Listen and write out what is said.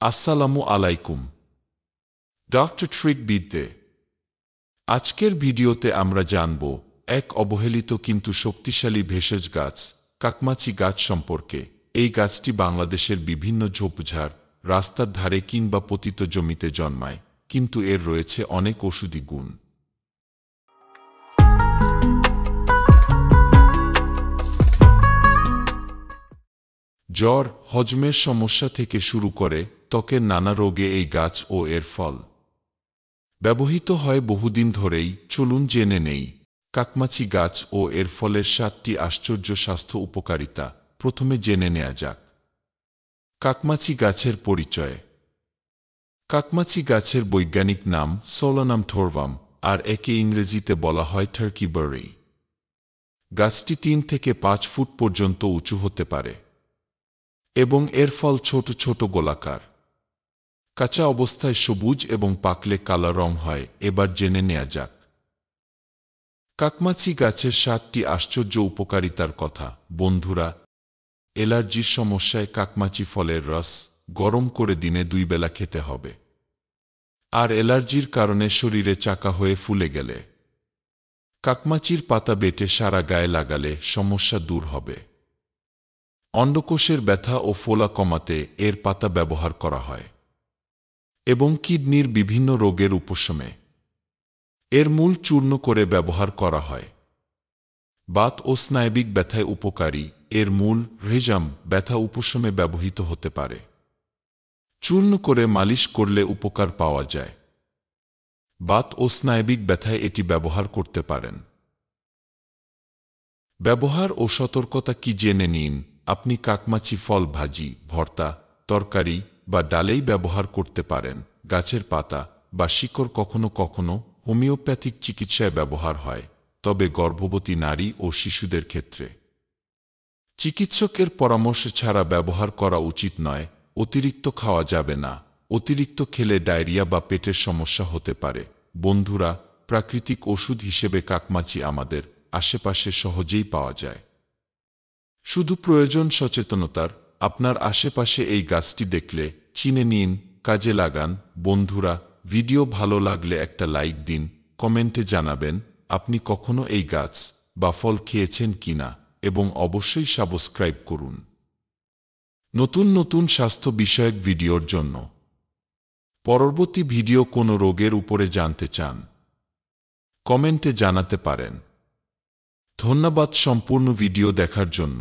আসসালামু আলাইকুম। ডক্টর ট্রিক বিদ্যে। আজকের ভিডিওতে আমরা জানব এক অবহেলিত কিন্তু শক্তিশালী ভেষজ গাছ কাকমাচি গাছ সম্পর্কে। এই গাছটি বাংলাদেশের বিভিন্ন ঝোপঝাড়, রাস্তার ধারে কিংবা পতিত জমিতে জন্মায়, কিন্তু এর রয়েছে অনেক ঔষধি গুণ। জ্বর, হজমের সমস্যা থেকে শুরু করে ত্বকের নানা রোগে এই গাছ ও এর ফল ব্যবহৃত হয় বহুদিন ধরেই। চলুন জেনে নেই কাকমাচি গাছ ও এর ফলের 7টি আশ্চর্য স্বাস্থ্য উপকারিতা। প্রথমে জেনে নেওয়া যাক কাকমাচি গাছের পরিচয়। কাকমাচি গাছের বৈজ্ঞানিক নাম সোলানাম থোরভাম, আর একে ইংরেজিতে বলা হয় টার্কি বেরি। গাছটি 3 থেকে 5 ফুট পর্যন্ত উঁচু হতে পারে এবং এর ফল ছোট ছোট গোলাকার। কাঁচা অবস্থায় সবুজ এবং পাকলে কালো রং হয়। এবার জেনে নেওয়া যাক কাকমাচি গাছের 7টি আশ্চর্য উপকারিতার কথা। বন্ধুরা, অ্যালার্জির সমস্যায় কাকমাচি ফলের রস গরম করে দিনে 2 বেলা খেতে হবে। আর অ্যালার্জির কারণে শরীরে চাকা হয়ে ফুলে গেলে কাকমাচির পাতা বেটে সারা গায়ে লাগালে সমস্যা দূর হবে। অন্ডকোষের ব্যথা ও ফোলা কমাতে এর পাতা ব্যবহার করা হয় এবং কিডনির বিভিন্ন রোগের উপশমে এর মূল চূর্ণ করে ব্যবহার করা হয়। বাত ও স্নায়বিক ব্যথায় উপকারী, এর মূল রেজাম ব্যথা উপশমে ব্যবহৃত হতে পারে। চূর্ণ করে মালিশ করলে উপকার পাওয়া যায়। বাত ও স্নায়বিক ব্যথায় এটি ব্যবহার করতে পারেন। ব্যবহার ও সতর্কতা কি জেনে নিন। আপনি কাকমাচি ফল ভাজি, ভর্তা, তরকারি বা ডালেই ব্যবহার করতে পারেন। গাছের পাতা বা শিকড় কখনো কখনো হোমিওপ্যাথিক চিকিৎসায় ব্যবহার হয়, তবে গর্ভবতী নারী ও শিশুদের ক্ষেত্রে চিকিৎসকের পরামর্শ ছাড়া ব্যবহার করা উচিত নয়। অতিরিক্ত খাওয়া যাবে না। অতিরিক্ত খেলে ডায়রিয়া বা পেটের সমস্যা হতে পারে। বন্ধুরা, প্রাকৃতিক ওষুধ হিসেবে কাকমাচি আমাদের আশেপাশে সহজেই পাওয়া যায়। শুধু প্রয়োজন সচেতনতার। আপনার আশেপাশে এই গাছটি দেখলে চিনে নিন, কাজে লাগান। বন্ধুরা, ভিডিও ভালো লাগলে একটা লাইক দিন, কমেন্টে জানাবেন আপনি কখনো এই গাছ বা ফল খেয়েছেন কিনা, এবং অবশ্যই সাবস্ক্রাইব করুন নতুন নতুন স্বাস্থ্য বিষয়ক ভিডিওর জন্য। পরবর্তী ভিডিও কোনো রোগের উপরে জানতে চান, কমেন্টে জানাতে পারেন। ধন্যবাদ সম্পূর্ণ ভিডিও দেখার জন্য।